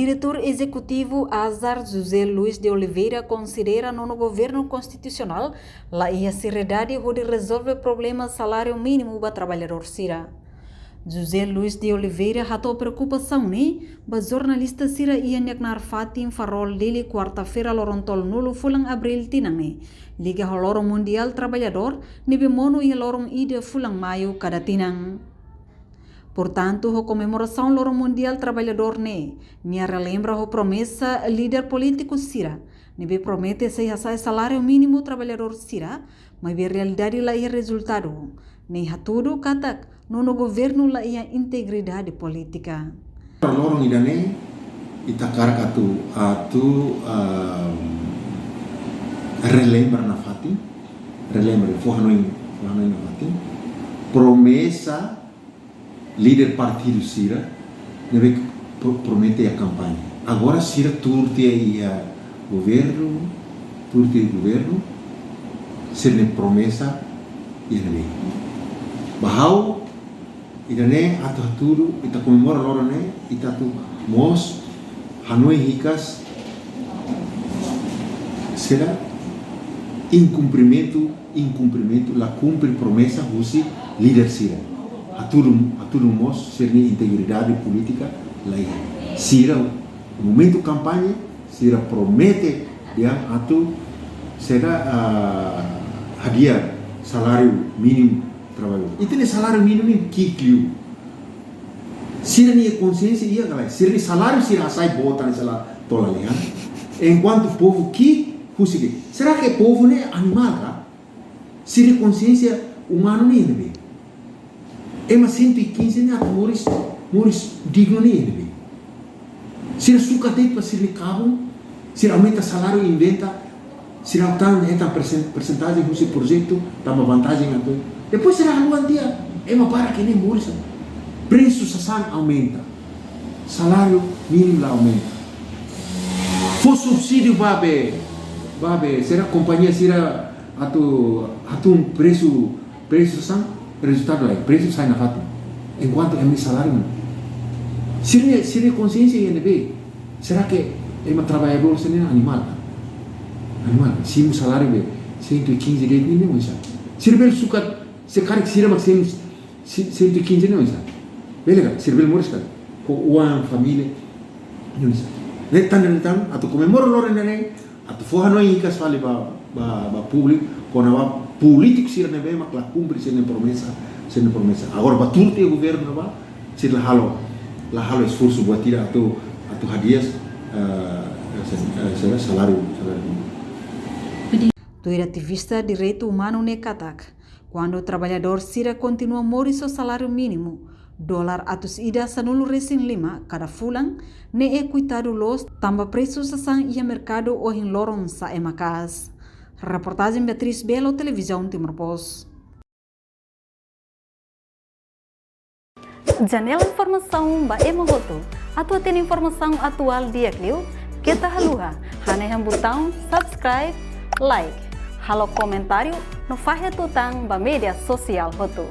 Diretor Executivo Azar José Luiz de Oliveira considera no governo constitucional a seriedade de resolver problemas salário mínimo para trabalhador Sira. José Luiz de Oliveira ratou preocupação ba jornalista Sira ia neknar fatin farol dele quarta-feira lorontol nulo fulang abril tinang Liga Lorong Mundial Trabalhador nibe mono ia lorong ide fulang maio cada tinang. Portanto, a comemoração Lorong Mundial Trabalhador me relembra a promessa líder político Sira. Nebe promete se salário mínimo trabalhador Sira, mas a realidade lá é resultado. Nem tudo katak no governo lá é integridade política. Lorong idane itakar atu relembra na fatin, relembra fornoi na fatin, promessa líder partido Sira deve promete a campanha. Agora Sira turte a governo, Sira promessa e ele. Bahau idane atu ita comemora lorone ita tu mos Hanoi Ricas será incumprimento la cumpre promessa russa líder Sira. A tudo mos ser integridade política lá. Sira no momento campanha Sira promete será hadiah salário mínimo trabalhador. E tem salário mínimo que clio. Sira nem consciência ia galera. Sira salário Sira sai bota nessa lá tola ali. Enquanto o povo que consegui. Será que o povo não é animal, tá? Sira consciência humana nem é. Ema 115 ne moris digno ne. Sira suka dei para sira cabo, sira aumenta salário e inventa, sira aumenta percentagem do seu projeto, dá uma vantagem a todo. Depois será a dia, ema para que nem moris. Preço sasan aumenta, salário mínimo aumenta. For subsídio babe, será companhia sira atu preço sasan resultado é preço sai na fato enquanto é meu salário não. Se consciência é NB, será que é um trabalhador sem animal se o salário é 115 reais nem não sabe se ele suca se cara que sirva 115 não sabe beleza se ele morre cara com uma família não sabe netan atu comemora lorene atu forra não incas fale ba público quando a político sira nebe mak la cumpre sene promessa agora baturte o governo ba sir la halo esforço buat tira atu hadias salário do ativista direito humano katak quando o trabalhador Sira continua morrer seu salário mínimo dólar atus ida sanulu resin 5 cada fulan é cuitado los tamba preços sang e mercado o em lorong sa emakas. Reportagem Beatriz Belo, Televisão Timor-Post. Janela informação ba emohoto. Atua tem informação atual dia Clio. Kita haluha. Haneham botão subscribe, like. Halo comentário no fahe tutang ba media sosial hoto.